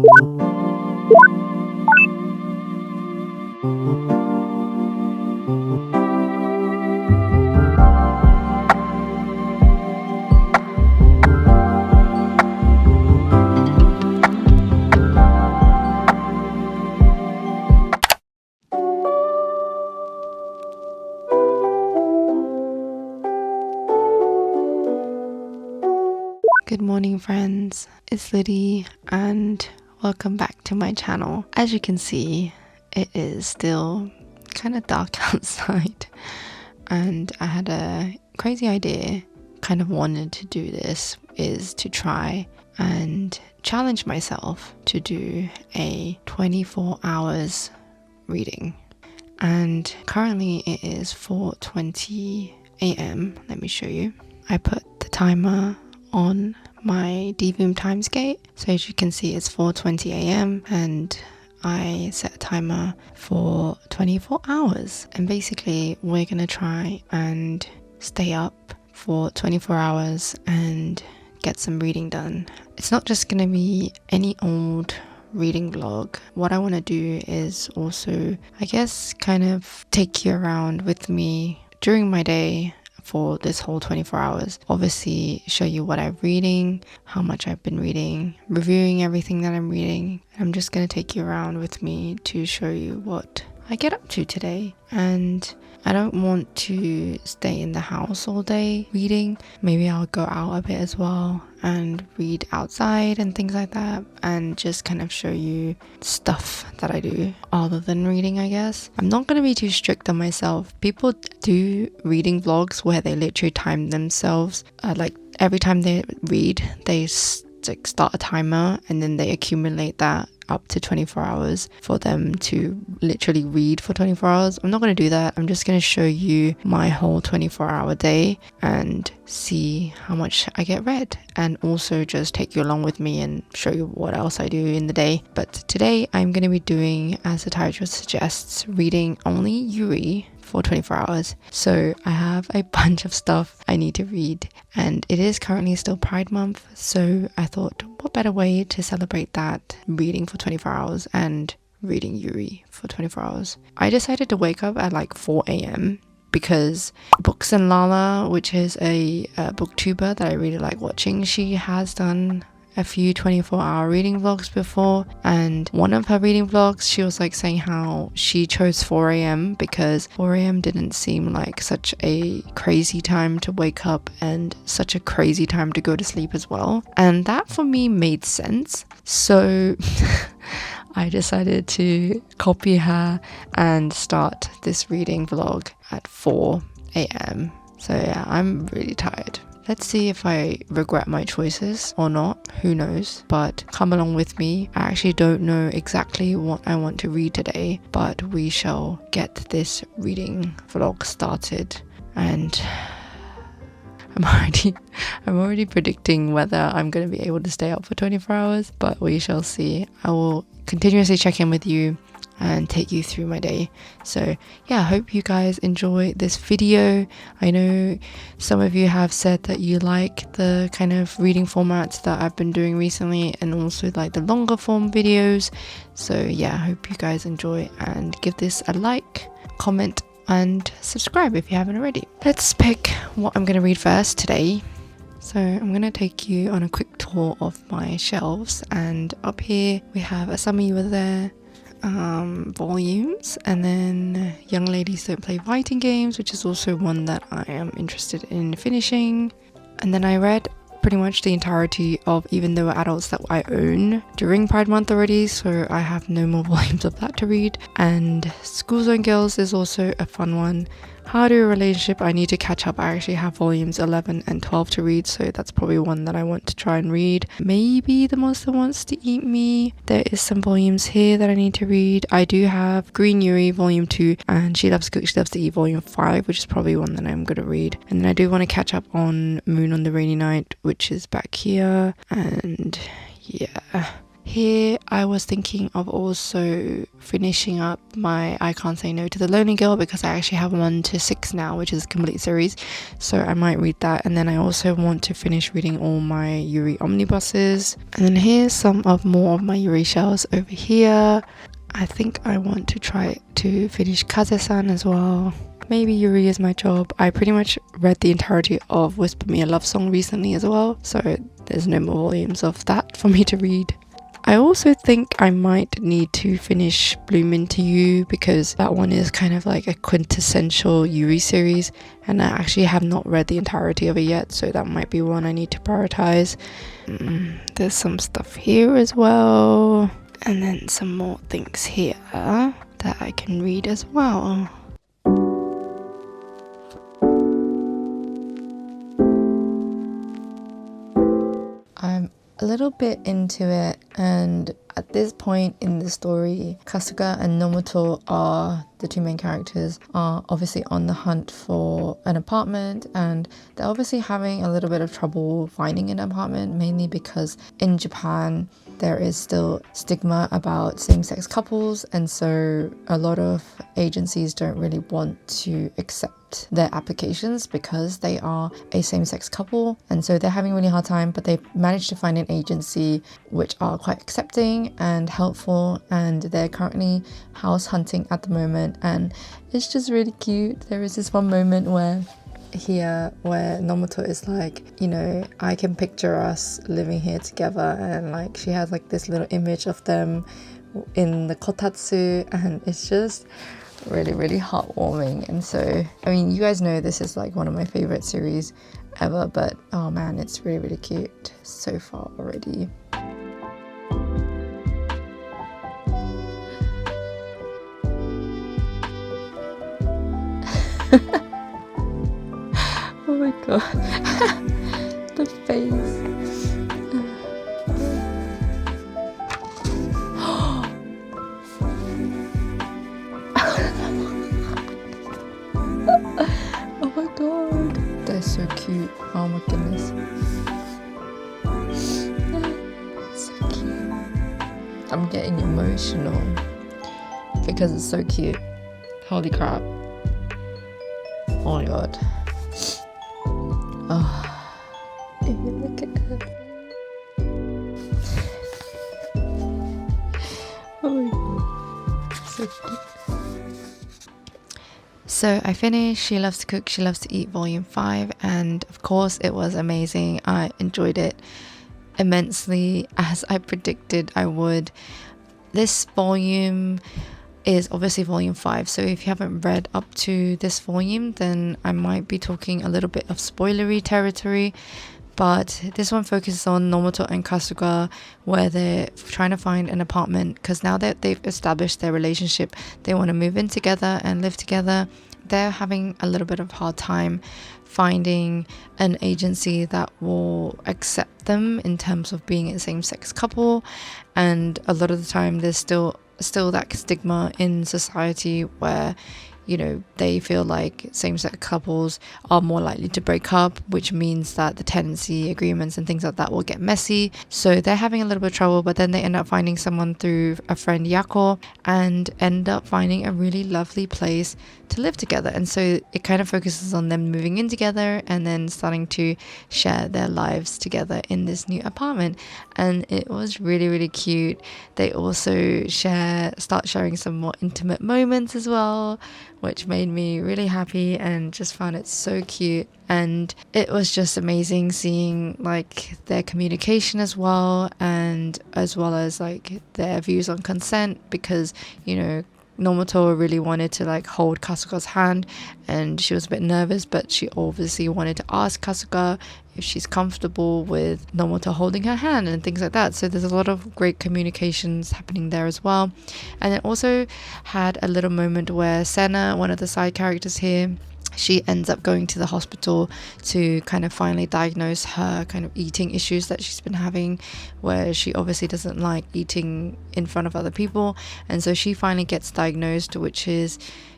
Good morning, friends. It's Liddy and welcome back to my channel. As you can see, it is still kind of dark outside and I had a crazy idea. Kind of wanted to do this is to try and challenge myself to do a 24 hours reading. And currently it is 4:20 a.m. Let me show you. I put the timer on my DVOOM timescape, so as you can see it's 4:20 a.m. and I set a timer for 24 hours, and basically we're gonna try and stay up for 24 hours and get some reading done. It's not just gonna be any old reading vlog. What I want to do is also, I guess, kind of take you around with me during my day for this whole 24 hours. Obviously show you what I'm reading, how much I've been reading, reviewing everything that I'm reading. I'm just going to take you around with me to show you what I get up to today. And I don't want to stay in the house all day reading. Maybe I'll go out a bit as well and read outside and things like that, and just kind of show you stuff that I do other than reading, I guess. I'm not going to be too strict on myself. People do reading vlogs where they literally time themselves. Like every time they read, they start a timer and then they accumulate that up to 24 hours for them to literally read for 24 hours. I'm not going to do that. I'm just going to show you my whole 24-hour day and see how much I get read, and also just take you along with me and show you what else I do in the day. But today I'm going to be doing, as the title suggests, reading only YURI for 24 hours. So I have a bunch of stuff I need to read, and it is currently still Pride Month, so I thought, what better way to celebrate that, reading for 24 hours and reading YURI for 24 hours. I decided to wake up at like 4 a.m. because Books and Lala, which is a booktuber that I really like watching, she has done a few 24-hour reading vlogs before, and one of her reading vlogs she was like saying how she chose 4 a.m. because 4 a.m. didn't seem like such a crazy time to wake up and such a crazy time to go to sleep as well, and that for me made sense. So I decided to copy her and start this reading vlog at 4 a.m. So yeah, I'm really tired. Let's see if I regret my choices or not, who knows, but come along with me. I actually don't know exactly what I want to read today, but we shall get this reading vlog started. And I'm already predicting whether I'm going to be able to stay up for 24 hours, but we shall see. I will continuously check in with you and take you through my day. So yeah, I hope you guys enjoy this video. I know some of you have said that you like the kind of reading formats that I've been doing recently, and also like the longer form videos. So yeah, I hope you guys enjoy, and give this a like, comment and subscribe if you haven't already. Let's pick what I'm going to read first today. So I'm going to take you on a quick tour of my shelves, and up here we have A Summer You Were There volumes, and then Young Ladies Don't Play Fighting Games, which is also one that I am interested in finishing. And then I read pretty much the entirety of Even Though We're Adults that I own during Pride Month already, so I have no more volumes of that to read. And School Zone Girls is also a fun one. How to a Relationship, I need to catch up. I actually have volumes 11 and 12 to read, so that's probably one that I want to try and read. Maybe The Monster Wants to Eat Me. There is some volumes here that I need to read. I do have Green Yuri volume 2 and She Loves to Cook, She Loves to Eat volume 5, which is probably one that I'm going to read. And then I do want to catch up on Moon on the Rainy Night, which is back here. And yeah, Here I was thinking of also finishing up my I Can't Say No to the Lonely Girl, because I actually have 1 to 6 now, which is a complete series, so I might read that. And then I also want to finish reading all my Yuri omnibuses. And then here's some of more of my Yuri shells over here. I think I want to try to finish Kaze-san as well. Maybe Yuri is my job. I pretty much read the entirety of Whisper Me a Love Song recently as well, so there's no more volumes of that for me to read. I also think I might need to finish Bloom Into You, because that one is kind of like a quintessential Yuri series, and I actually have not read the entirety of it yet, so that might be one I need to prioritize. There's some stuff here as well, and then some more things here that I can read as well. I'm a little bit into it, and at this point in the story, Kasuga and Nomoto are the two main characters, are obviously on the hunt for an apartment, and they're obviously having a little bit of trouble finding an apartment, mainly because in Japan there is still stigma about same-sex couples, and so a lot of agencies don't really want to accept their applications because they are a same-sex couple, and so they're having a really hard time. But they managed to find an agency which are quite accepting and helpful, and they're currently house hunting at the moment, and it's just really cute. There is this one moment where Nomoto is like, you know, I can picture us living here together, and like she has like this little image of them in the kotatsu, and it's just really, really heartwarming. And so, I mean, you guys know this is like one of my favorite series ever, but oh man, it's really, really cute so far already. Oh my god, the face. Oh my god, they're so cute. Oh my goodness, so cute. I'm getting emotional because it's so cute. Holy crap. Oh my god. Oh, look at that. Oh my god, so cute. So I finished She Loves to Cook, She Loves to Eat Volume 5, and of course it was amazing. I enjoyed it immensely, as I predicted I would. This volume is obviously volume 5, so if you haven't read up to this volume, then I might be talking a little bit of spoilery territory. But this one focuses on Nomoto and Kasuga, where they're trying to find an apartment, because now that they've established their relationship, they want to move in together and live together. They're having a little bit of a hard time finding an agency that will accept them in terms of being a same-sex couple, and a lot of the time there's still that stigma in society where, you know, they feel like same-sex couples are more likely to break up, which means that the tenancy agreements and things like that will get messy. So they're having a little bit of trouble, but then they end up finding someone through a friend, Yako, and end up finding a really lovely place to live together. And so it kind of focuses on them moving in together and then starting to share their lives together in this new apartment. And it was really, really cute. They also start sharing some more intimate moments as well, which made me really happy and just found it so cute. And it was just amazing seeing like their communication as well, and as well as like their views on consent, because, you know, Nomoto really wanted to like hold Kasuga's hand, and she was a bit nervous, but she obviously wanted to ask Kasuga if she's comfortable with Nomoto holding her hand and things like that. So there's a lot of great communications happening there as well. And it also had a little moment where Sena, one of the side characters here, she ends up going to the hospital to kind of finally diagnose her kind of eating issues that she's been having, where she obviously doesn't like eating in front of other people. And so she finally gets diagnosed, which is,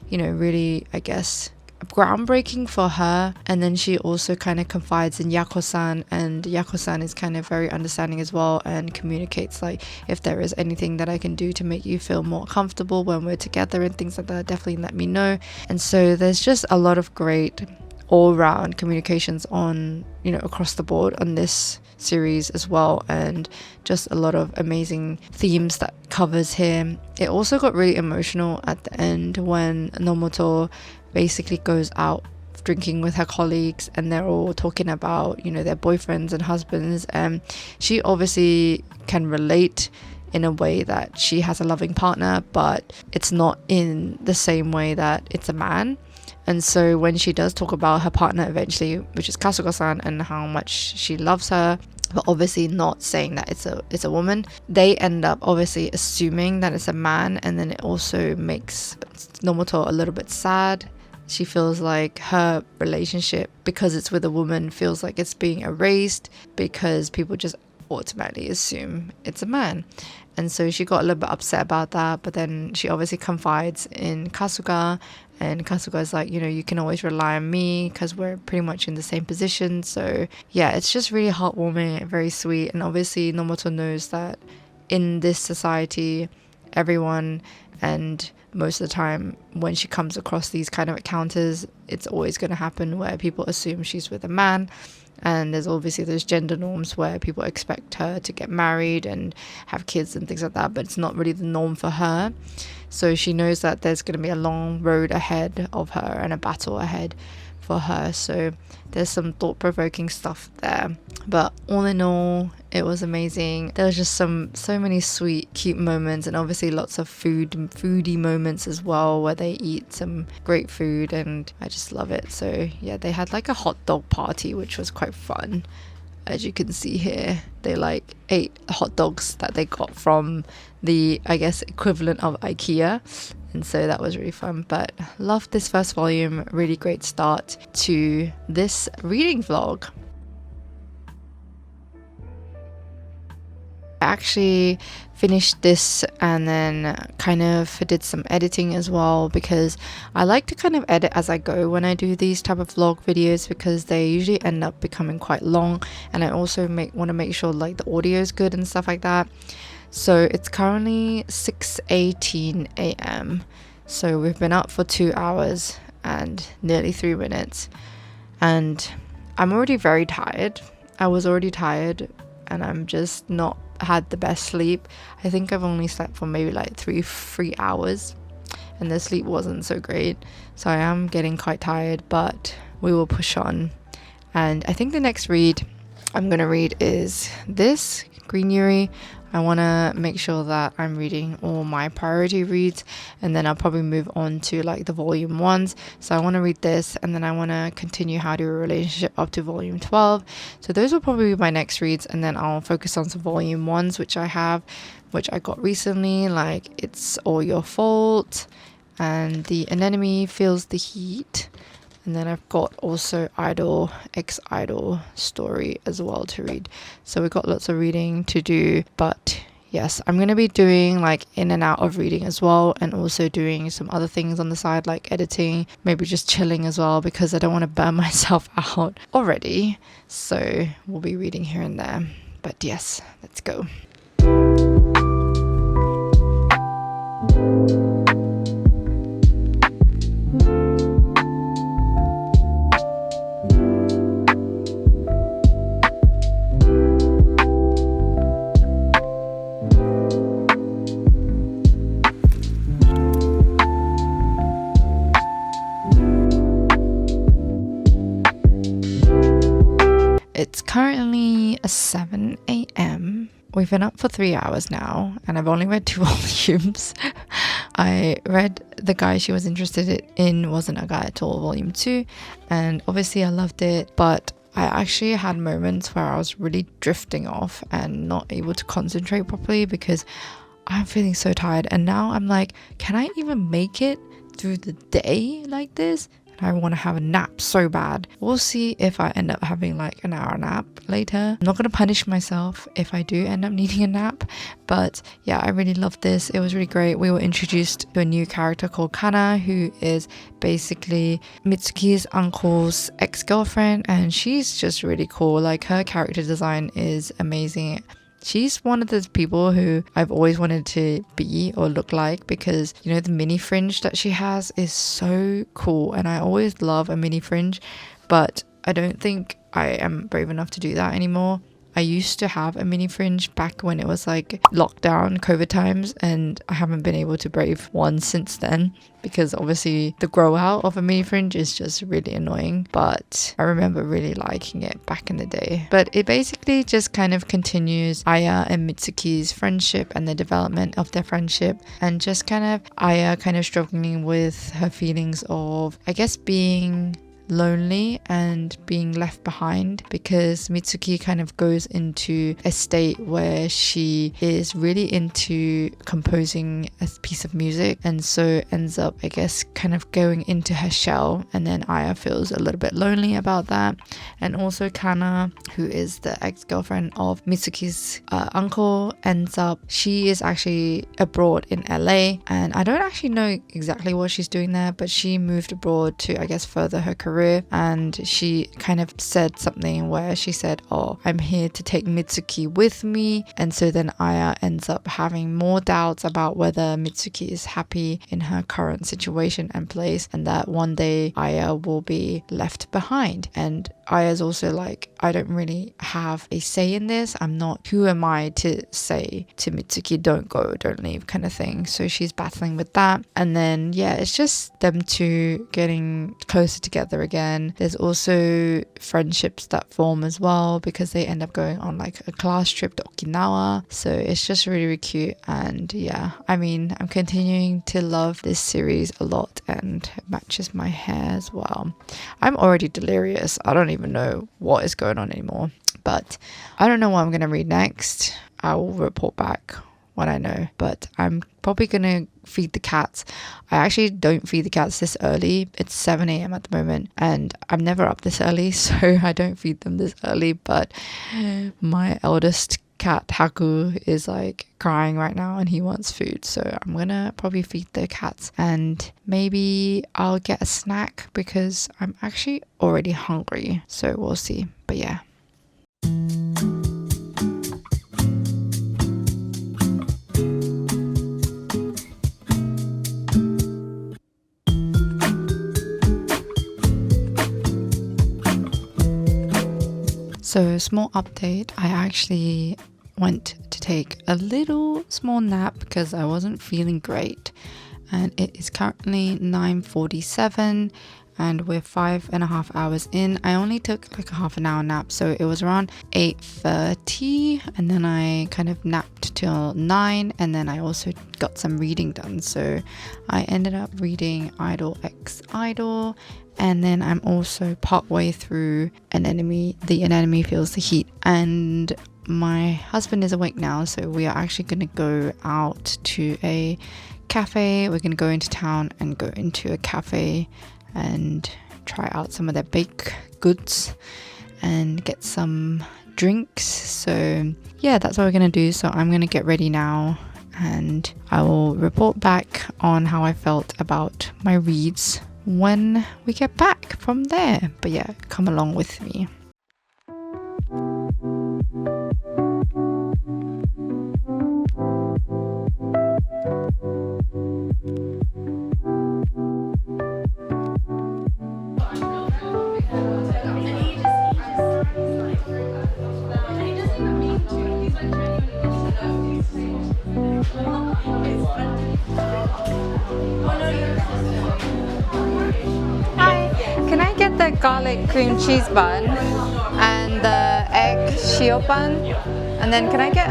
you know, really, I guess, groundbreaking for her. And then she also kind of confides in Yako-san, and Yako-san is kind of very understanding as well and communicates like, if there is anything that I can do to make you feel more comfortable when we're together and things like that, definitely let me know. And so there's just a lot of great all-round communications on, you know, across the board on this series as well, and just a lot of amazing themes that covers here. It also got really emotional at the end when Nomoto basically goes out drinking with her colleagues, and they're all talking about, you know, their boyfriends and husbands, and she obviously can relate in a way that she has a loving partner, but it's not in the same way that it's a man. And so when she does talk about her partner eventually, which is Kasuga-san, and how much she loves her, but obviously not saying that it's a woman, they end up obviously assuming that it's a man, and then it also makes Nomoto a little bit sad. She feels like her relationship, because it's with a woman, feels like it's being erased because people just automatically assume it's a man. And so she got a little bit upset about that, but then she obviously confides in Kasuga, and Kasuga is like, you know, you can always rely on me because we're pretty much in the same position. So yeah, it's just really heartwarming, very sweet. And obviously Nomoto knows that in this society, everyone, and most of the time when she comes across these kind of encounters, it's always going to happen where people assume she's with a man. And there's obviously those gender norms where people expect her to get married and have kids and things like that, but it's not really the norm for her. So she knows that there's going to be a long road ahead of her and a battle ahead for her. So there's some thought-provoking stuff there, but all in all, it was amazing. There was just so many sweet, cute moments, and obviously lots of foodie moments as well, where they eat some great food, and I just love it. So yeah, they had like a hot dog party, which was quite fun. As you can see here, they like ate hot dogs that they got from the, I guess, equivalent of IKEA. And so that was really fun. But loved this first volume. Really great start to this reading vlog. I actually finished this and then kind of did some editing as well, because I like to kind of edit as I go when I do these type of vlog videos, because they usually end up becoming quite long, and I also want to make sure like the audio is good and stuff like that. So it's currently 6:18 a.m. so we've been up for 2 hours and nearly 3 minutes, and I'm already very tired. I was already tired, and I'm just not had the best sleep. I think I've only slept for maybe like three hours, and the sleep wasn't so great, so I am getting quite tired, but we will push on. And I think the next read I'm gonna read is this Green Yuri. I want to make sure that I'm reading all my priority reads, and then I'll probably move on to like the volume 1s. So I want to read this, and then I want to continue How to a Relationship up to volume 12. So those will probably be my next reads, and then I'll focus on some volume 1s which I got recently, like It's All Your Fault and The Anemone Feels the Heat. And then I've got also Idol, Ex-Idol story as well to read. So we've got lots of reading to do. But yes, I'm going to be doing like in and out of reading as well, and also doing some other things on the side like editing, maybe just chilling as well, because I don't want to burn myself out already. So we'll be reading here and there. But yes, let's go. It's currently 7 a.m. We've been up for 3 hours now, and I've only read 2 volumes. I read The Guy She Was Interested In Wasn't a Guy at All, volume 2, and obviously I loved it, but I actually had moments where I was really drifting off and not able to concentrate properly because I'm feeling so tired. And now I'm like, can I even make it through the day like this? I want to have a nap so bad. We'll see if I end up having like an hour nap later. I'm not going to punish myself if I do end up needing a nap, but yeah, I really loved this. It was really great. We were introduced to a new character called Kana, who is basically Mitsuki's uncle's ex-girlfriend, and she's just really cool. Like, her character design is amazing. She's one of those people who I've always wanted to be or look like, because, you know, the mini fringe that she has is so cool, and I always love a mini fringe, but I don't think I am brave enough to do that anymore. I used to have a mini fringe back when it was like lockdown, COVID times, and I haven't been able to brave one since then, because obviously the grow out of a mini fringe is just really annoying. But I remember really liking it back in the day. But it basically just kind of continues Aya and Mitsuki's friendship and the development of their friendship, and just kind of Aya kind of struggling with her feelings of, I guess, being lonely and being left behind, because Mitsuki kind of goes into a state where she is really into composing a piece of music, and so ends up, I guess, kind of going into her shell, and then Aya feels a little bit lonely about that. And also Kana, who is the ex-girlfriend of Mitsuki's uncle, ends up, she is actually abroad in LA, and I don't actually know exactly what she's doing there, but she moved abroad to, I guess, further her career. And she kind of said something where she said, oh, I'm here to take Mitsuki with me. And so then Aya ends up having more doubts about whether Mitsuki is happy in her current situation and place, and that one day Aya will be left behind. And Aya's also like, I don't really have a say in this. I'm not, who am I to say to Mitsuki, don't go, don't leave, kind of thing. So she's battling with that. And then yeah, it's just them two getting closer together again. There's also friendships that form as well, because they end up going on like a class trip to Okinawa. So it's just really, really cute. And yeah, I mean, I'm continuing to love this series a lot, and it matches my hair as well. I'm already delirious. I don't even know what is going on anymore, but I don't know what I'm going to read next. I will report back when I know, but I'm probably going to feed the cats. I actually don't feed the cats this early. It's 7 a.m. at the moment, and I'm never up this early, so I don't feed them this early. But my eldest cat Haku is like crying right now, and he wants food, so I'm gonna probably feed the cats, and maybe I'll get a snack because I'm actually already hungry, so we'll see. But yeah. So, small update, I actually went to take a little small nap because I wasn't feeling great, and it is currently 9:47 and we're 5.5 hours in. I only took like a half an hour nap, so it was around 8:30, and then I kind of napped till 9, and then I also got some reading done, so I ended up reading Idol X Idol. And then I'm also partway through The Enemy Feels the Heat. And my husband is awake now, so we are actually going to go out to a cafe. We're going to go into town and go into a cafe and try out some of their baked goods and get some drinks. So yeah, that's what we're going to do. So I'm going to get ready now, and I will report back on how I felt about my reads when we get back from there. But yeah, come along with me. Hi, can I get the garlic cream cheese bun and the egg shio bun? And then can I get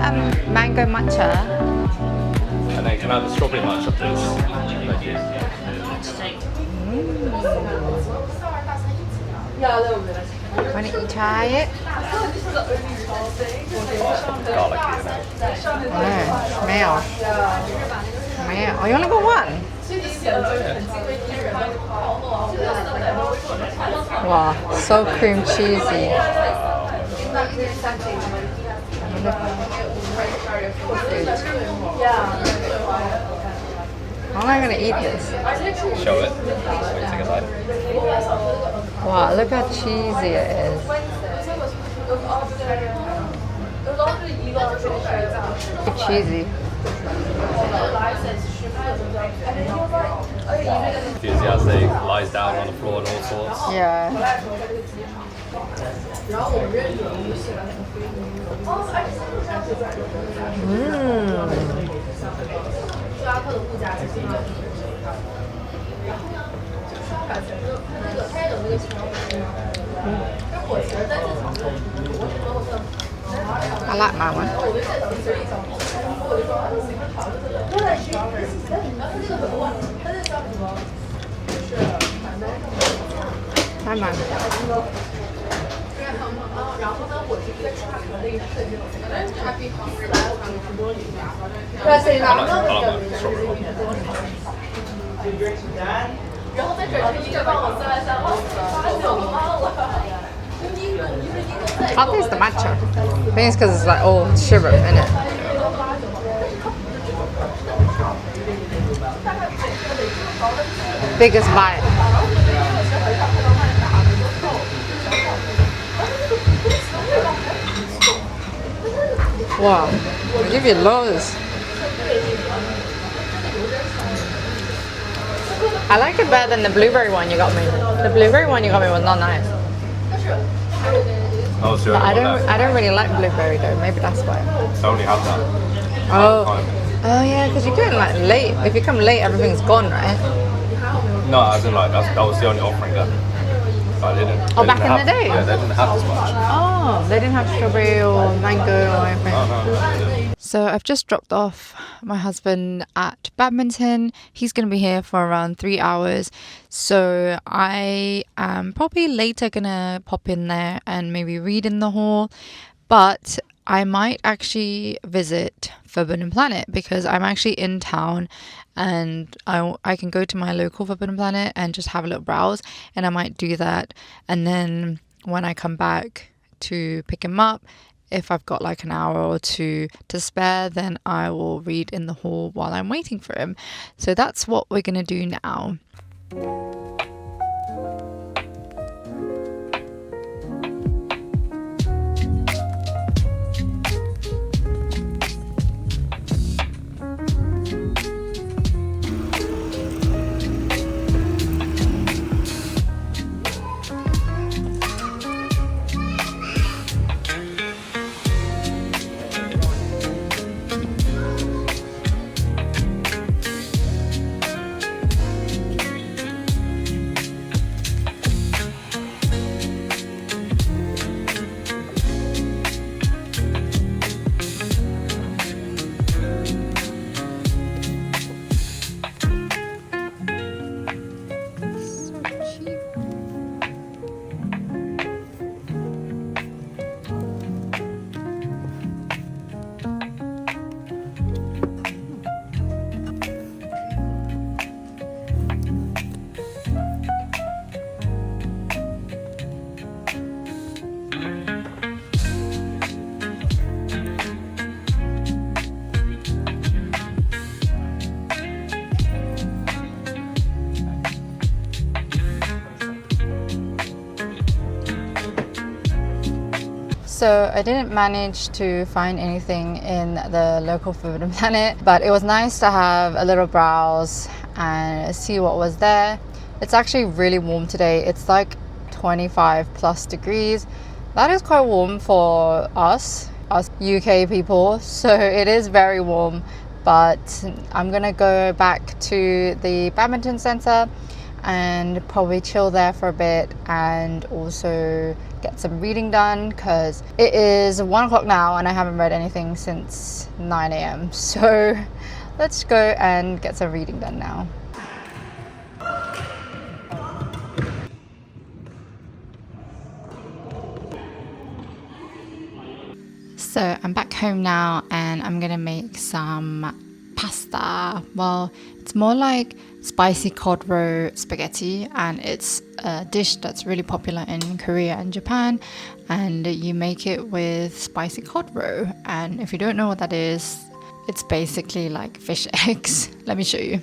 mango matcha? And then can I have the strawberry matcha, please? Thank you. Why don't you try it? Garlic, Smell. Oh, you only got one? Wow, so cream cheesy. How am I gonna eat this? Show it. Take a bite. Wow, look how cheesy it is. It's cheesy. Enthusiastic, lies down on the floor and all sorts. Yeah. I like my one. Hi, man. I like the strawberry one. I'll taste the matcha. I think it's because it's like all sugar in it. Biggest bite. Wow, I give you loads. I like it better than the blueberry one you got me. The blueberry one you got me was not nice. Oh, so But I don't really like blueberry though. Maybe that's why. I only have that. Oh yeah, because you're getting like late. If you come late, everything's gone, right? No, as in like that was the only offering then. But they didn't. Oh, they back didn't in have, the day? Yeah, they didn't have as much. Oh, they didn't have strawberry or mango or anything. Oh no, they didn't. So I've just dropped off my husband at badminton. He's going to be here for around 3 hours. So I am probably later going to pop in there and maybe read in the hall. But I might actually visit Forbidden Planet because I'm actually in town and I can go to my local Forbidden Planet and just have a little browse, and I might do that. And then when I come back to pick him up, if I've got like an hour or two to spare, then I will read in the hall while I'm waiting for him. So that's what we're going to do now. So I didn't manage to find anything in the local Forbidden Planet, but it was nice to have a little browse and see what was there. It's actually really warm today. It's like 25 plus degrees. That is quite warm for us UK people. So it is very warm, but I'm gonna go back to the badminton center and probably chill there for a bit and also get some reading done because it is 1 o'clock now and I haven't read anything since 9 a.m. So let's go and get some reading done now. So I'm back home now and I'm gonna make some pasta. Well, it's more like spicy cod roe spaghetti, and it's a dish that's really popular in Korea and Japan, and you make it with spicy cod roe. And if you don't know what that is, it's basically like fish eggs. Let me show you.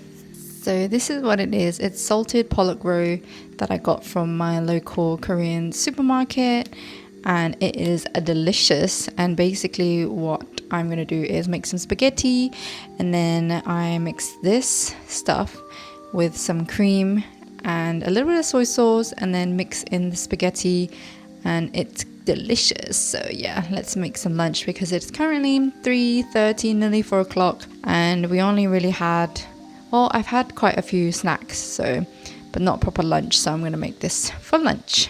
So this is what it is. It's salted pollock roe that I got from my local Korean supermarket, and it is a delicious. And basically what I'm gonna do is make some spaghetti, and then I mix this stuff with some cream and a little bit of soy sauce, and then mix in the spaghetti, and it's delicious. So yeah, let's make some lunch because it's currently 3:30, nearly 4 o'clock, and we only really had, well, I've had quite a few snacks, so, but not proper lunch, so I'm gonna make this for lunch.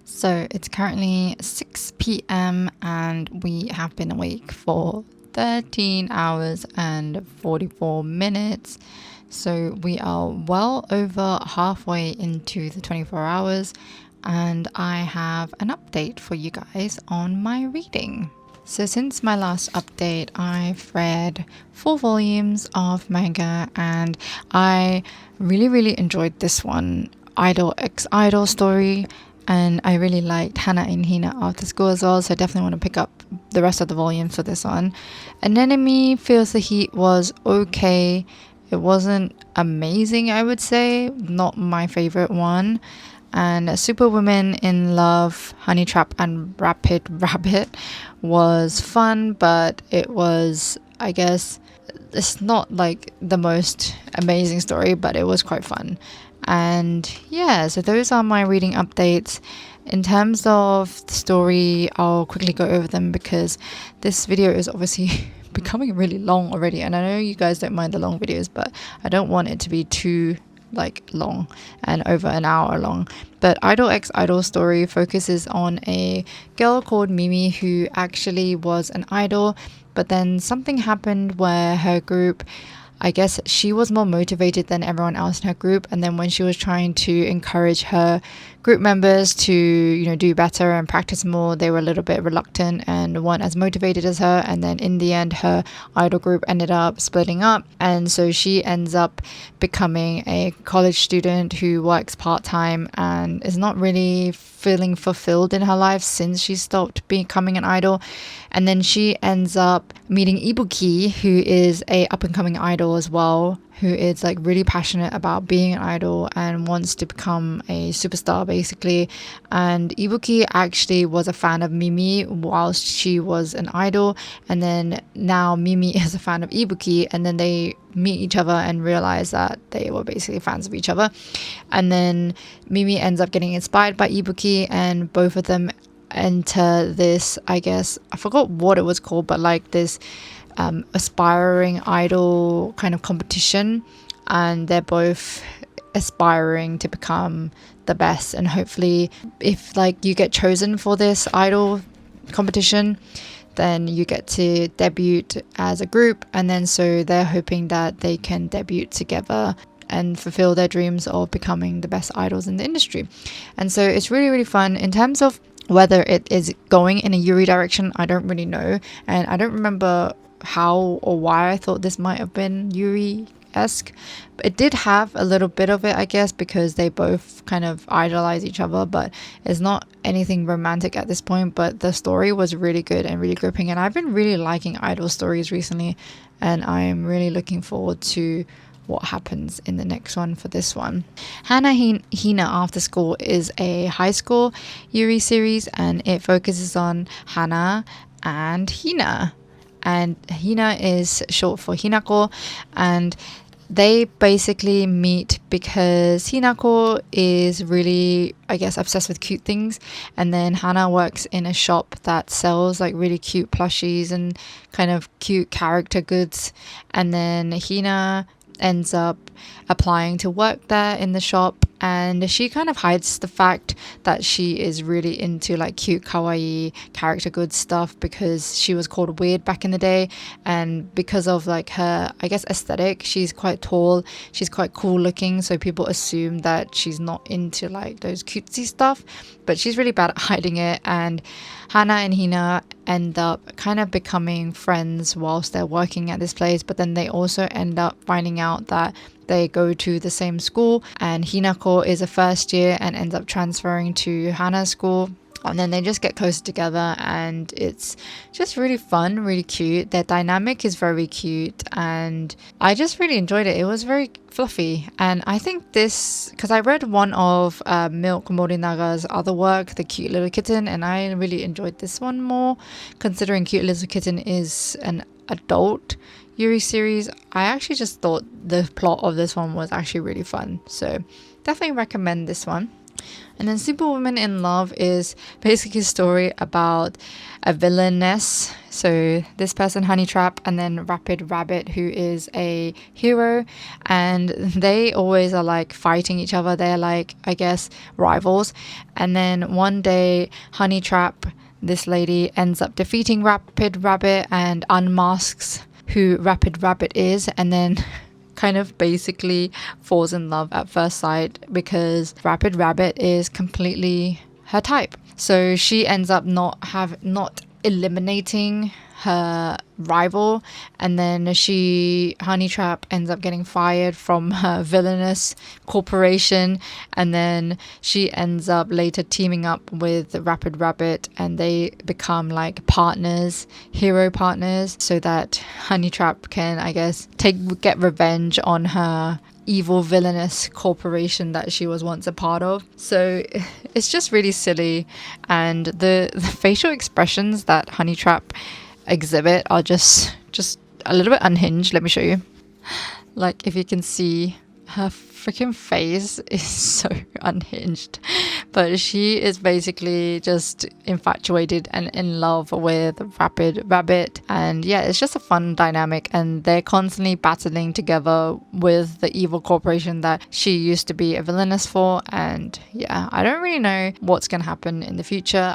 So it's currently 6 p.m. and we have been awake for 13 hours and 44 minutes. So we are well over halfway into the 24 hours, and I have an update for you guys on my reading. So since my last update, I've read 4 volumes of manga, and I really enjoyed this one, Idol X Idol story. And I really liked Hana and Hina after school as well, so I definitely want to pick up the rest of the volumes for this one. Anemone Feels the Heat was okay. It wasn't amazing, I would say. Not my favorite one. And Superwomen in Love, Honey Trap and Rapid Rabbit was fun, but it was, I guess, it's not like the most amazing story, but it was quite fun. And yeah, so those are my reading updates. In terms of the story, I'll quickly go over them because this video is obviously becoming really long already, and I know you guys don't mind the long videos, but I don't want it to be too long and over an hour long. But Idol X Idol story focuses on a girl called Mimi who actually was an idol, but then something happened where her group, I guess she was more motivated than everyone else in her group, and then when she was trying to encourage her group members to, do better and practice more, they were a little bit reluctant and weren't as motivated as her. And then in the end, her idol group ended up splitting up, and so she ends up becoming a college student who works part-time and is not really feeling fulfilled in her life since she stopped becoming an idol. And then she ends up meeting Ibuki, who is a up-and-coming idol as well, who is really passionate about being an idol and wants to become a superstar basically. And Ibuki actually was a fan of Mimi whilst she was an idol, and then now Mimi is a fan of Ibuki, and then they meet each other and realize that they were basically fans of each other. And then Mimi ends up getting inspired by Ibuki, and both of them enter this, I guess, I forgot what it was called, but this aspiring idol kind of competition, and they're both aspiring to become the best. And hopefully if you get chosen for this idol competition, then you get to debut as a group, and then so they're hoping that they can debut together and fulfill their dreams of becoming the best idols in the industry. And so it's really fun. In terms of whether it is going in a Yuri direction, I don't really know, and I don't remember how or why I thought this might have been Yuri-esque. But it did have a little bit of it, I guess, because they both kind of idolize each other, but it's not anything romantic at this point. But the story was really good and really gripping, and I've been really liking idol stories recently, and I'm really looking forward to what happens in the next one for this one. Hana Hina After School is a high school YURI series, and it focuses on Hana and Hina. And Hina is short for Hinako, and they basically meet because Hinako is really, I guess, obsessed with cute things, and then Hana works in a shop that sells like really cute plushies and kind of cute character goods, and then Hina ends up applying to work there in the shop, and she kind of hides the fact that she is really into like cute kawaii character goods stuff because she was called weird back in the day, and because of like her, I guess, aesthetic, she's quite tall, she's quite cool looking, so people assume that she's not into like those cutesy stuff, but she's really bad at hiding it. And Hana and Hina end up kind of becoming friends whilst they're working at this place, but then they also end up finding out that they go to the same school, and Hinako is a first year and ends up transferring to Hana's school, and then they just get closer together, and it's just really fun, really cute. Their dynamic is very cute, and I just really enjoyed it. It was very fluffy, and I think this, because I read one of Milk Morinaga's other work, The Cute Little Kitten, and I really enjoyed this one more, considering Cute Little Kitten is an adult YURI series. I actually just thought the plot of this one was actually really fun, so definitely recommend this one. And then Superwoman in Love is basically a story about a villainess. So this person, Honey Trap, and then Rapid Rabbit, who is a hero, and they always are like fighting each other. They're like, I guess, rivals. And then one day, Honey Trap, this lady, ends up defeating Rapid Rabbit and unmasks who Rapid Rabbit is, and then kind of basically falls in love at first sight because Rapid Rabbit is completely her type. So she ends up not eliminating her rival, and then Honey Trap ends up getting fired from her villainous corporation, and then she ends up later teaming up with Rapid Rabbit, and they become like partners, hero partners, so that Honey Trap can, I guess, get revenge on her evil villainous corporation that she was once a part of. So it's just really silly, and the facial expressions that Honey Trap exhibit are just a little bit unhinged. Let me show you. Like, if you can see, her freaking face is so unhinged, but she is basically just infatuated and in love with Rapid Rabbit, and yeah, it's just a fun dynamic, and they're constantly battling together with the evil corporation that she used to be a villainess for. And yeah, I don't really know what's gonna happen in the future.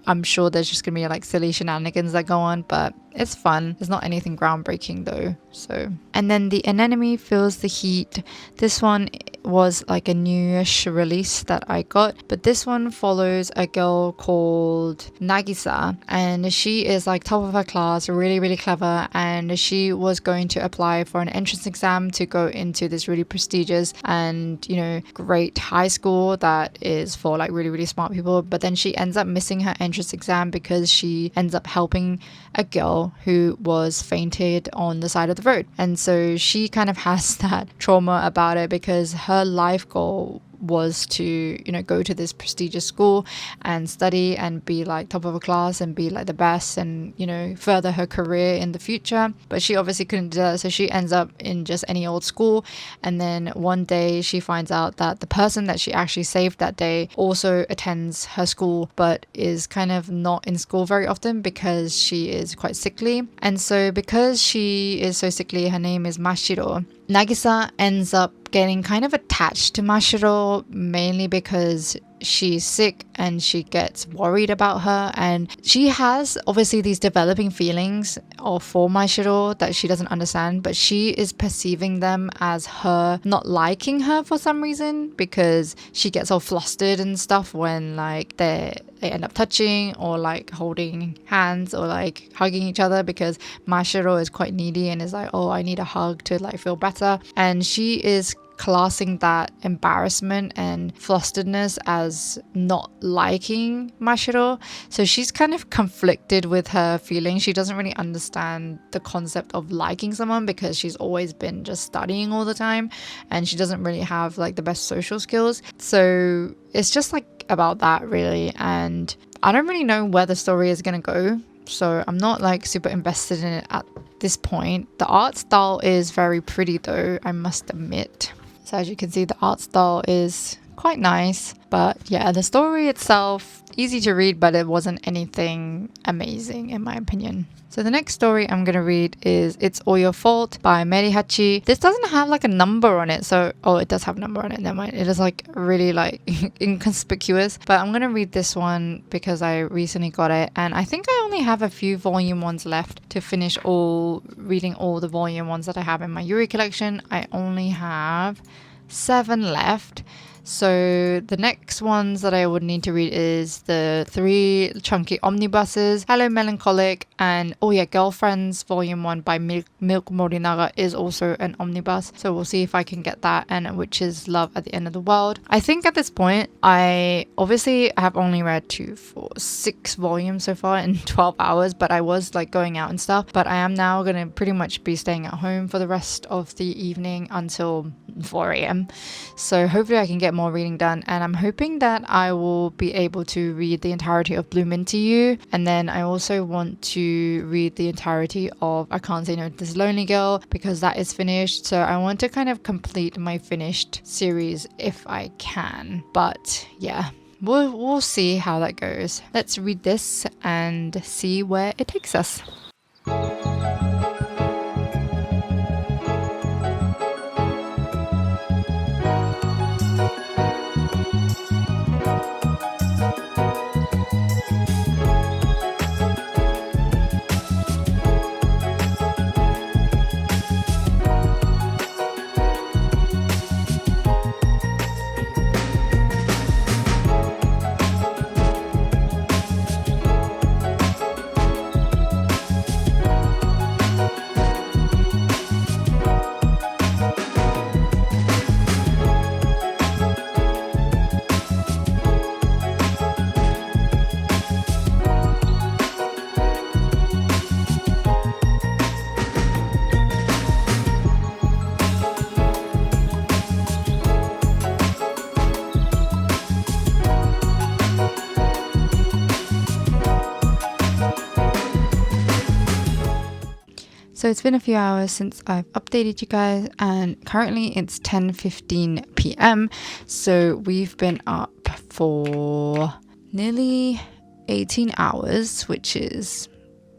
I'm sure there's just gonna be like silly shenanigans that go on, but it's fun. It's not anything groundbreaking though. So, and then The Anemone Feels the Heat. This one was like a newish release that I got, but this one follows a girl called Nagisa, and she is like top of her class, really, really clever, and she was going to apply for an entrance exam to go into this really prestigious and, you know, great high school that is for like really, really smart people. But then she ends up missing her entrance exam because she ends up helping a girl who was fainted on the side of the road, and so she kind of has that trauma about it because her life goal was to, you know, go to this prestigious school and study and be like top of a class and be like the best and, you know, further her career in the future. But she obviously couldn't do that, so she ends up in just any old school. And then one day she finds out that the person that she actually saved that day also attends her school, but is kind of not in school very often because she is quite sickly. And so because she is so sickly, her name is Mashiro, Nagisa ends up getting kind of attached to Mashiro, mainly because she's sick and she gets worried about her, and she has obviously these developing feelings for Mashiro that she doesn't understand, but she is perceiving them as her not liking her for some reason, because she gets all flustered and stuff when like they end up touching or like holding hands or like hugging each other, because Mashiro is quite needy and is like, oh, I need a hug to like feel better. And she is classing that embarrassment and flusteredness as not liking Mashiro. So she's kind of conflicted with her feelings. She doesn't really understand the concept of liking someone because she's always been just studying all the time and she doesn't really have like the best social skills. So it's just like about that really, and I don't really know where the story is gonna go. So I'm not like super invested in it at this point. The art style is very pretty though, I must admit. So as you can see, the art style is quite nice, but yeah, the story itself, easy to read, but it wasn't anything amazing in my opinion. So the next story I'm going to read is It's All Your Fault by Merihachi. This doesn't have like a number on it, so oh, it does have a number on it, never mind. It is like really like inconspicuous, but I'm going to read this one because I recently got it and I think I only have a few volume ones left to finish reading all the volume ones that I have in my YURI collection. I only have 7 left. So the next ones that I would need to read is the 3 chunky omnibuses, Hello Melancholic, and oh yeah, Girlfriends Volume 1 by Milk Morinaga is also an omnibus. So we'll see if I can get that, and which is Love at the End of the World. I think at this point, I obviously have only read 2, 4, 6 volumes so far in 12 hours, but I was like going out and stuff. But I am now going to pretty much be staying at home for the rest of the evening until 4 a.m. So hopefully I can get more reading done, and I'm hoping that I will be able to read the entirety of Bloom Into You, and then I also want to read the entirety of I Can't Say No to This Lonely Girl because that is finished. So I want to kind of complete my finished series if I can, but yeah, we'll see how that goes. Let's read this and see where it takes us. So it's been a few hours since I've updated you guys, and currently it's 10:15 p.m. So we've been up for nearly 18 hours, which is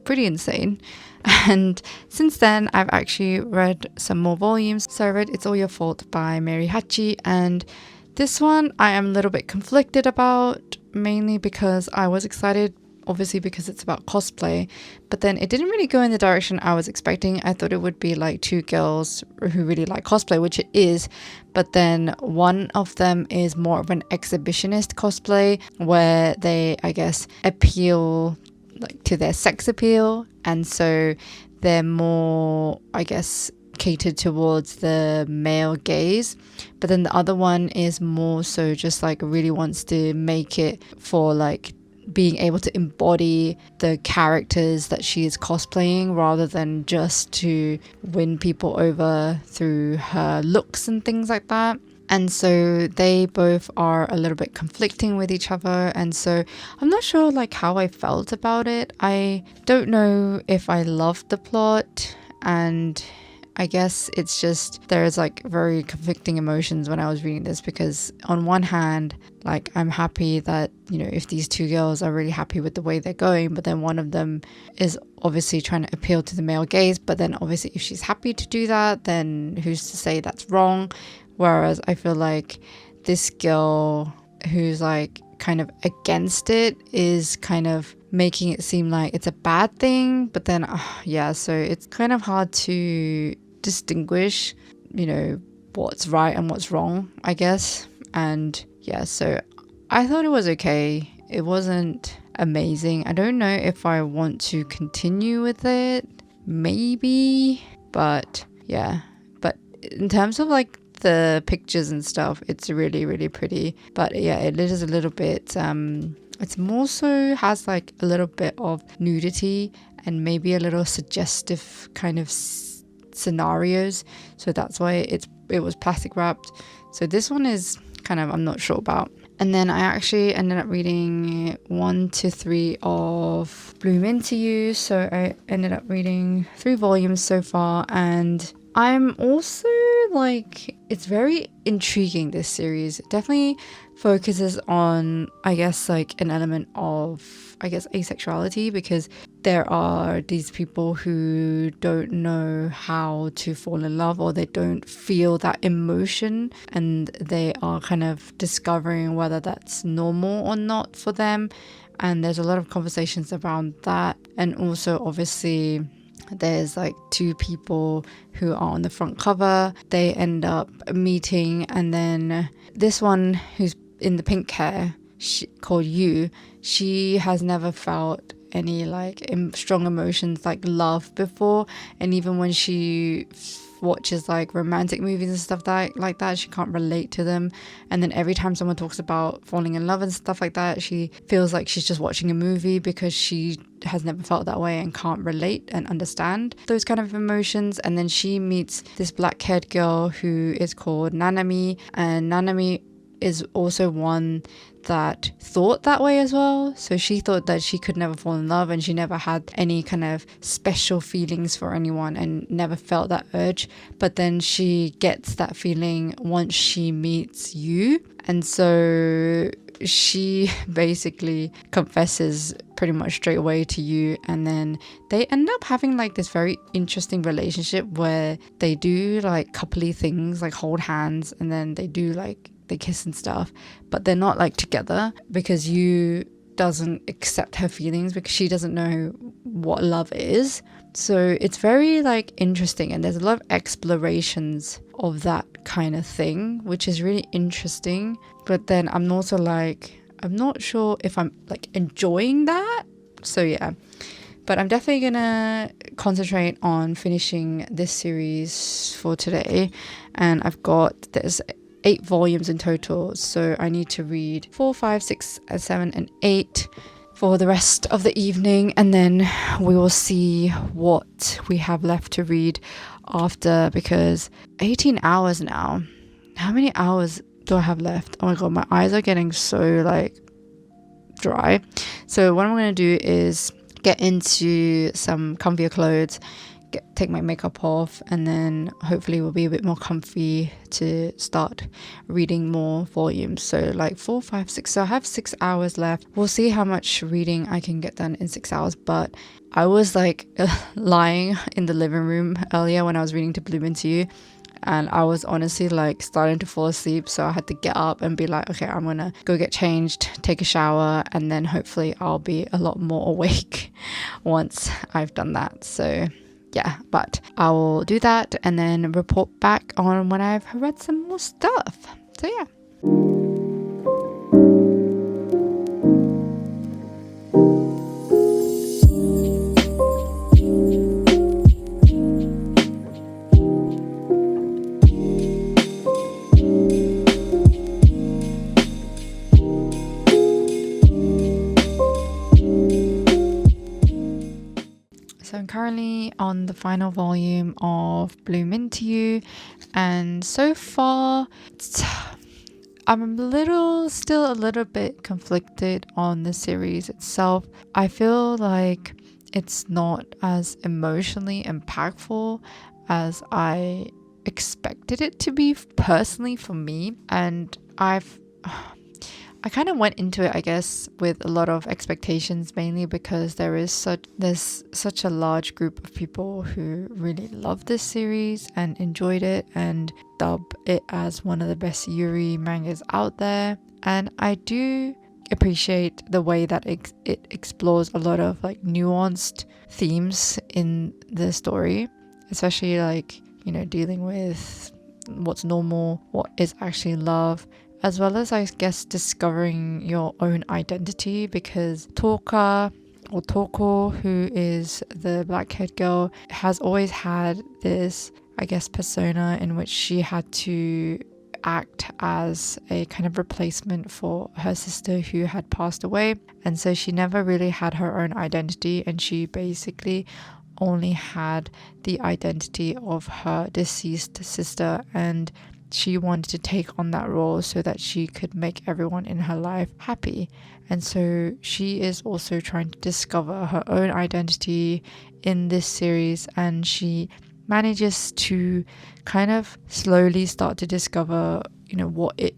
pretty insane. And since then, I've actually read some more volumes. So I read It's All Your Fault by Merihachi, and this one I am a little bit conflicted about, mainly because I was excited, obviously because it's about cosplay, but then it didn't really go in the direction I was expecting. I thought it would be like 2 girls who really like cosplay, which it is, but then one of them is more of an exhibitionist cosplay where they, I guess, appeal like to their sex appeal, and so they're more, I guess, catered towards the male gaze. But then the other one is more so just like really wants to make it for like being able to embody the characters that she is cosplaying rather than just to win people over through her looks and things like that. And so they both are a little bit conflicting with each other, and so I'm not sure like how I felt about it. I don't know if I loved the plot, and I guess it's just there's like very conflicting emotions when I was reading this, because on one hand, like I'm happy that, you know, if these 2 girls are really happy with the way they're going, but then one of them is obviously trying to appeal to the male gaze, but then obviously if she's happy to do that, then who's to say that's wrong? Whereas I feel like this girl who's like kind of against it is kind of making it seem like it's a bad thing, but then yeah, so it's kind of hard to distinguish, you know, what's right and what's wrong, I guess. And yeah, so I thought it was okay. It wasn't amazing. I don't know if I want to continue with it, maybe, but yeah. But in terms of like the pictures and stuff, it's really, really pretty. But yeah, it is a little bit it's more so has like a little bit of nudity and maybe a little suggestive kind of scenarios, so that's why it was plastic wrapped. So this one is kind of, I'm not sure about. And then I actually ended up reading 1 to 3 of Bloom Into You. So I ended up reading 3 volumes so far. And I'm also like, it's very intriguing, this series. It definitely focuses on, I guess, like an element of, I guess, asexuality, because there are these people who don't know how to fall in love, or they don't feel that emotion, and they are kind of discovering whether that's normal or not for them. And there's a lot of conversations around that. And also obviously there's like 2 people who are on the front cover. They end up meeting, and then this one who's in the pink hair, called Yu, she has never felt any like strong emotions like love before. And even when she watches like romantic movies and stuff like that, she can't relate to them. And then every time someone talks about falling in love and stuff like that, she feels like she's just watching a movie, because she has never felt that way and can't relate and understand those kind of emotions. And then she meets this black-haired girl who is called Nanami, and Nanami is also one that thought that way as well. So she thought that she could never fall in love, and she never had any kind of special feelings for anyone and never felt that urge. But then she gets that feeling once she meets you. And so she basically confesses pretty much straight away to you, and then they end up having like this very interesting relationship where they do like coupley things, like hold hands, and then they do like they kiss and stuff, but they're not like together, because you doesn't accept her feelings, because she doesn't know what love is. So it's very like interesting, and there's a lot of explorations of that kind of thing, which is really interesting. But then I'm also like, I'm not sure if I'm like enjoying that. So yeah, but I'm definitely gonna concentrate on finishing this series for today. And there's 8 volumes in total, so I need to read 4, 5, 6, 7 and 8 for the rest of the evening, and then we will see what we have left to read after, because 18 hours now. How many hours do I have left? Oh my god, my eyes are getting so like dry. So what I'm going to do is get into some comfier clothes, take my makeup off, and then hopefully we'll be a bit more comfy to start reading more volumes. So like 4, 5, 6, so I have 6 hours left. We'll see how much reading I can get done in 6 hours. But I was like lying in the living room earlier when I was reading To Bloom Into You, and I was honestly like starting to fall asleep, so I had to get up and be like, okay, I'm gonna go get changed, take a shower, and then hopefully I'll be a lot more awake once I've done that. So yeah, but I will do that and then report back on when I've read some more stuff. So yeah. So I'm currently on the final volume of Bloom Into You, and so far I'm still a little bit conflicted on the series itself. I feel like it's not as emotionally impactful as I expected it to be personally for me, and I kind of went into it, I guess, with a lot of expectations, mainly because there's such a large group of people who really love this series and enjoyed it and dub it as one of the best YURI mangas out there. And I do appreciate the way that it explores a lot of like nuanced themes in the story, especially like, you know, dealing with what's normal, what is actually love, as well as, I guess, discovering your own identity, because Toko, who is the black-haired girl, has always had this I guess, persona in which she had to act as a kind of replacement for her sister who had passed away. And so she never really had her own identity, and she basically only had the identity of her deceased sister, and she wanted to take on that role so that she could make everyone in her life happy. And so she is also trying to discover her own identity in this series, and she manages to kind of slowly start to discover, what it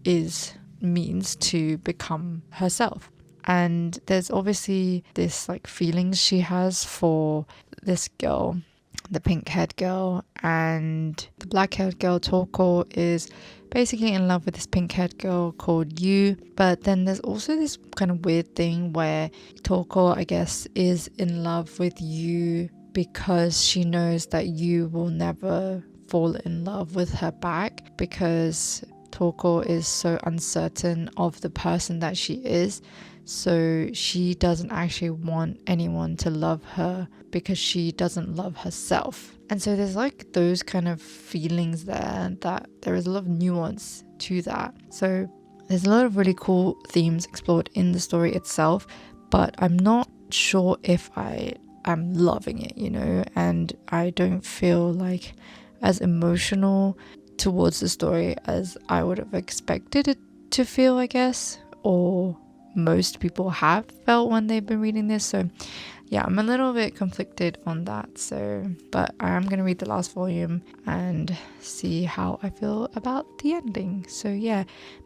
means to become herself. And there's obviously this like feelings she has for this girl, the pink-haired girl, and the black-haired girl, Toko, is basically in love with this pink-haired girl called Yu. But then there's also this kind of weird thing where Toko, I guess, is in love with Yu because she knows that Yu will never fall in love with her back, because Toko is so uncertain of the person that she is. So she doesn't actually want anyone to love her because she doesn't love herself. And so there's like those kind of feelings there, that there is a lot of nuance to that. So there's a lot of really cool themes explored in the story itself, but I'm not sure if I am loving it, and I don't feel like as emotional towards the story as I would have expected it to feel, I guess, or most people have felt when they've been reading this. So yeah, I'm a little bit conflicted on that. So, but I am going to read the last volume and see how I feel about the ending. So yeah,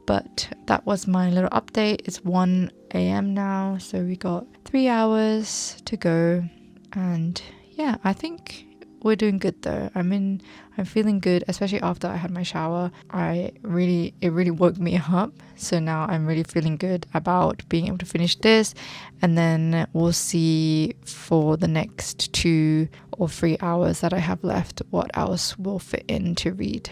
but that was my little update. It's 1 a.m. now, so we got 3 hours to go. And yeah, I think we're doing good though. I'm feeling good, especially after I had my shower. It really woke me up. So now I'm really feeling good about being able to finish this, and then we'll see for the next 2 or 3 hours that I have left what else will fit in to read.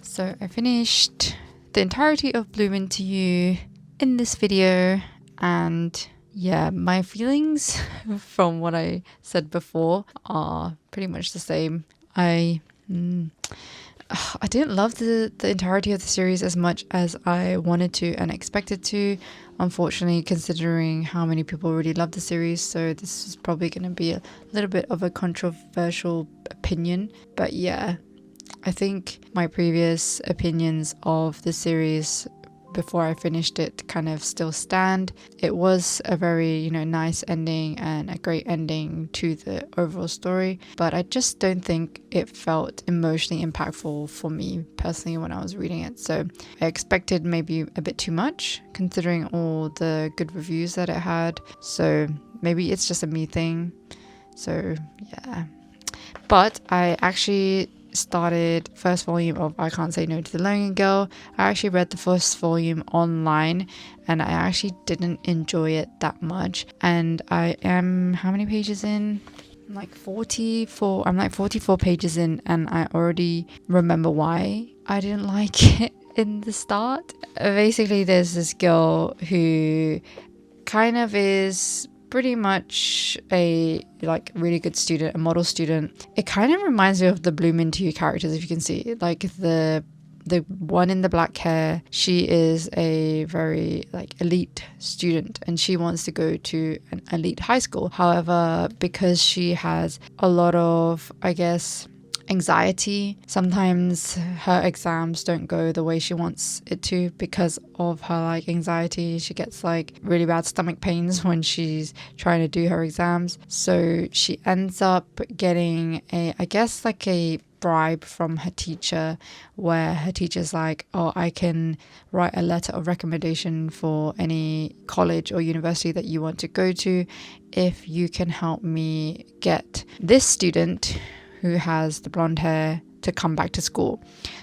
So I finished the entirety of Bloom Into You in this video, and yeah, my feelings from what I said before are pretty much the same. I didn't love the entirety of the series as much as I wanted to and expected to, unfortunately, considering how many people really love the series. So this is probably going to be a little bit of a controversial opinion. But yeah, I think my previous opinions of the series before I finished it kind of still stand. It was a very, nice ending and a great ending to the overall story, but I just don't think it felt emotionally impactful for me personally when I was reading it. So I expected maybe a bit too much considering all the good reviews that it had. So maybe it's just a me thing. So yeah. But I actually started first volume of I Can't Say No to the Lonely Girl. I actually read the first volume online and I actually didn't enjoy it that much. And I am, how many pages in? I'm like 44 pages in, and I already remember why I didn't like it in the start. Basically, there's this girl who kind of is pretty much a really good student, a model student. It kind of reminds me of the Bloom Into You characters, if you can see, like the one in the black hair. She is a very elite student and she wants to go to an elite high school. However, because she has a lot of, I guess, anxiety, sometimes her exams don't go the way she wants it to because of her anxiety. She gets really bad stomach pains when she's trying to do her exams. So she ends up getting a bribe from her teacher, where her teacher's like, oh, I can write a letter of recommendation for any college or university that you want to go to if you can help me get this student who has the blonde hair to come back to school.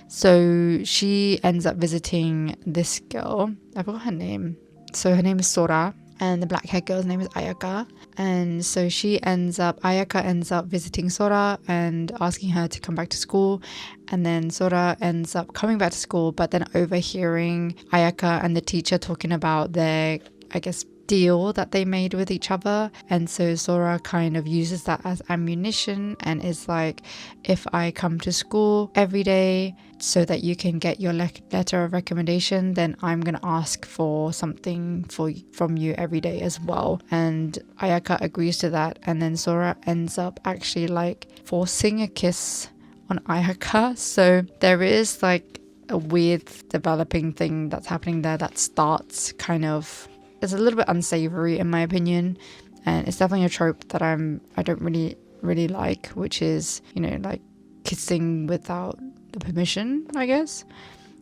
So she ends up visiting this girl. I forgot her name. So her name is Sora, and the black haired girl's name is Ayaka. And so Ayaka ends up visiting Sora and asking her to come back to school. And then Sora ends up coming back to school, but then overhearing Ayaka and the teacher talking about their, I guess, deal that they made with each other, and so Sora kind of uses that as ammunition and is like, if I come to school every day so that you can get your letter of recommendation, then I'm gonna ask for something from you every day as well. And Ayaka agrees to that, and then Sora ends up actually like forcing a kiss on Ayaka. So there is like a weird developing thing that's happening there that starts kind of, it's a little bit unsavory in my opinion, and it's definitely a trope that I don't really like, which is, you know, like kissing without the permission, I guess.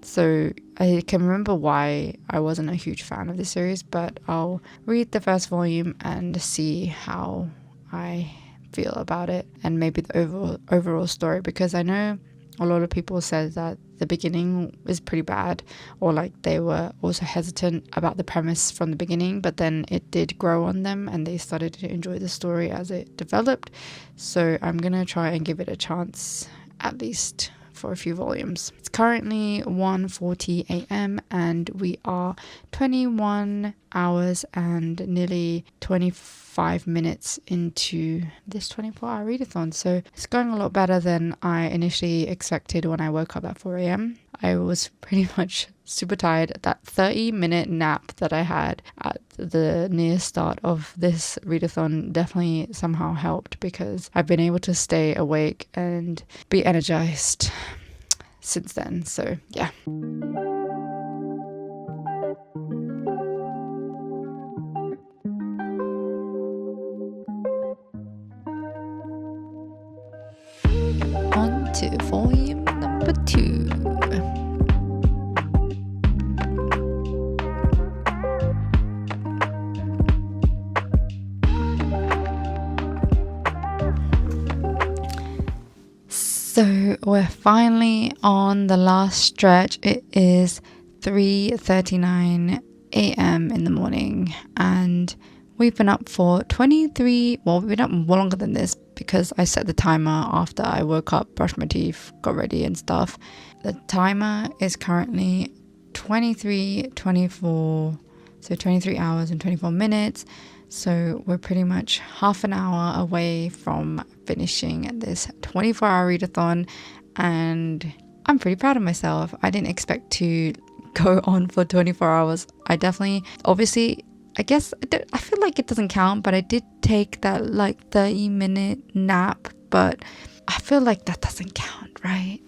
So I can remember why I wasn't a huge fan of this series, but I'll read the first volume and see how I feel about it, and maybe the overall story, because I know a lot of people said that the beginning is pretty bad, or like they were also hesitant about the premise from the beginning, but then it did grow on them and they started to enjoy the story as it developed. So I'm gonna try and give it a chance, at least for a few volumes. It's currently 1:40 a.m. and we are 21 hours and nearly 25 minutes into this 24-hour readathon. So it's going a lot better than I initially expected when I woke up at 4 a.m. I was pretty much super tired. That 30-minute nap that I had at the near start of this readathon definitely somehow helped, because I've been able to stay awake and be energized since then. So yeah. On to volume number 2. So we're finally on the last stretch. It is 3:39 a.m. in the morning and we've been up for 23, well, we've been up more longer than this because I set the timer after I woke up, brushed my teeth, got ready and stuff. The timer is currently 23:24, so 23 hours and 24 minutes. So we're pretty much half an hour away from finishing this 24-hour readathon, and I'm pretty proud of myself. I didn't expect to go on for 24 hours. I definitely, obviously, I guess, I feel like it doesn't count, but I did take that like 30-minute nap, but I feel like that doesn't count, right?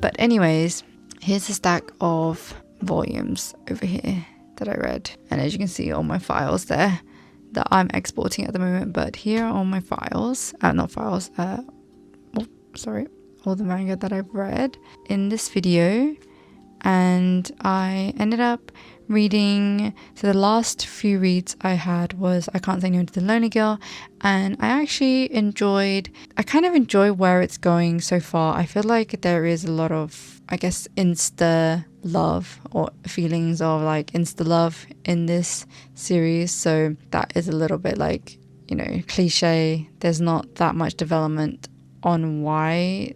But anyways, here's a stack of volumes over here that I read. And as you can see, all my files there that I'm exporting at the moment, but here are all my files, all the manga that I've read in this video. And I ended up reading, so the last few reads I had was I Can't Say No to the Lonely Girl, and I kind of enjoy where it's going so far. I feel like there is a lot of, I guess, insta love or feelings of like insta love in this series, so that is a little bit like, you know, cliche. There's not that much development on why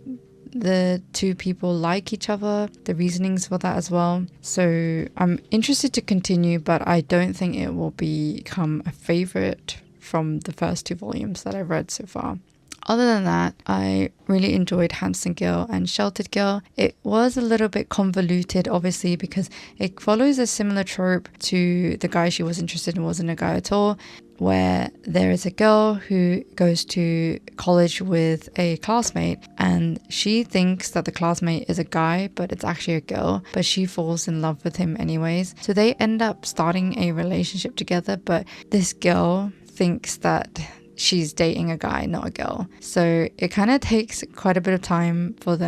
the two people like each other, the reasonings for that as well. So I'm interested to continue, but I don't think it will become a favorite from the first 2 volumes that I've read so far. Other than that, I really enjoyed Handsome Girl and Sheltered Girl. It was a little bit convoluted, obviously, because it follows a similar trope to The Guy She Was Interested in Wasn't a Guy at All, where there is a girl who goes to college with a classmate and she thinks that the classmate is a guy, but it's actually a girl, but she falls in love with him anyways. So they end up starting a relationship together, but this girl thinks that she's dating a guy, not a girl. So it kind of takes quite a bit of time for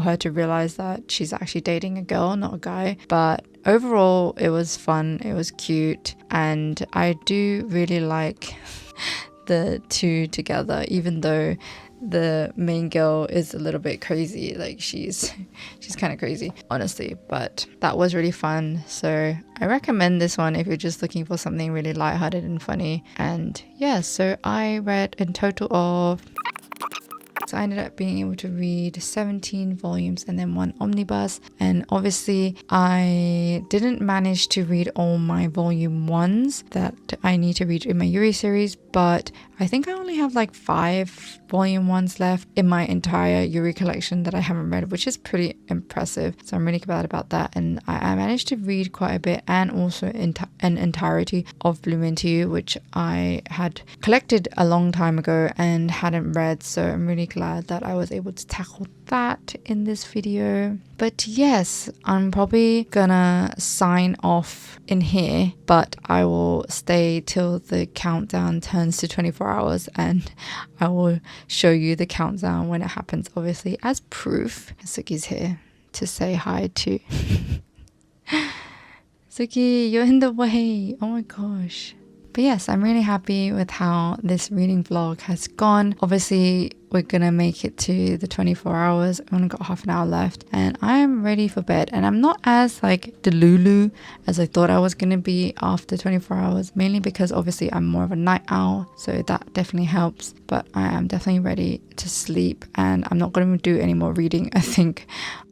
her to realize that she's actually dating a girl, not a guy. But overall, it was fun, it was cute, and I do really like the two together, even though the main girl is a little bit crazy. Like she's kind of crazy, honestly, but that was really fun. So I recommend this one if you're just looking for something really lighthearted and funny. And yeah, so I read in total of So I ended up being able to read 17 volumes and then 1 omnibus. And obviously I didn't manage to read all my volume 1s that I need to read in my Yuri series, but I think I only have like 5 volume 1s left in my entire Yuri collection that I haven't read, which is pretty impressive. So I'm really glad about that. And I managed to read quite a bit, and also an entirety of Bloom Into You, which I had collected a long time ago and hadn't read. So I'm really glad that I was able to tackle that in this video. But yes, I'm probably gonna sign off in here, but I will stay till the countdown turns to 24 hours and I will show you the countdown when it happens, obviously, as proof. Suki's here to say hi too. Suki, you're in the way. Oh my gosh. But yes, I'm really happy with how this reading vlog has gone. Obviously, we're gonna make it to the 24 hours. I've only got half an hour left and I'm ready for bed. And I'm not as like delulu as I thought I was gonna be after 24 hours, mainly because obviously I'm more of a night owl, so that definitely helps. But I am definitely ready to sleep and I'm not gonna do any more reading. I think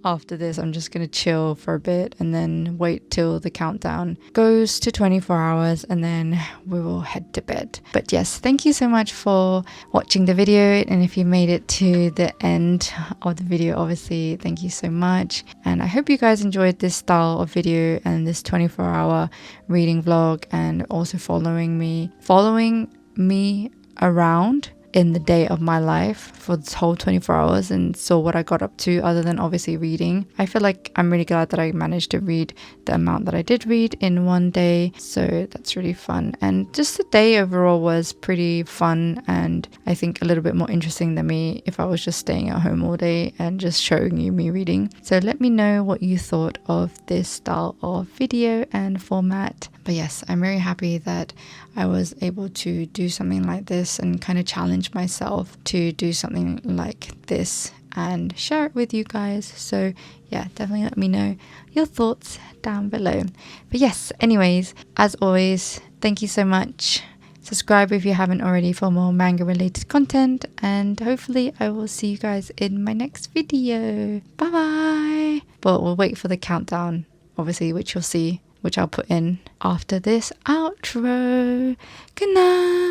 after this I'm just gonna chill for a bit and then wait till the countdown goes to 24 hours and then we will head to bed. But yes, thank you so much for watching the video, and if you made it to the end of the video, obviously thank you so much. And I hope you guys enjoyed this style of video and this 24-hour reading vlog, and also following me around in the day of my life for this whole 24 hours and saw what I got up to other than obviously reading. I feel like I'm really glad that I managed to read the amount that I did read in one day, so that's really fun. And just the day overall was pretty fun, and I think a little bit more interesting than me if I was just staying at home all day and just showing you me reading. So let me know what you thought of this style of video and format. But yes, I'm very happy that I was able to do something like this and kind of challenge myself to do something like this and share it with you guys. So yeah, definitely let me know your thoughts down below. But yes, anyways, as always, thank you so much. Subscribe if you haven't already for more manga related content, and hopefully I will see you guys in my next video. Bye bye. But we'll wait for the countdown, obviously, which you'll see, which I'll put in after this outro. Good night.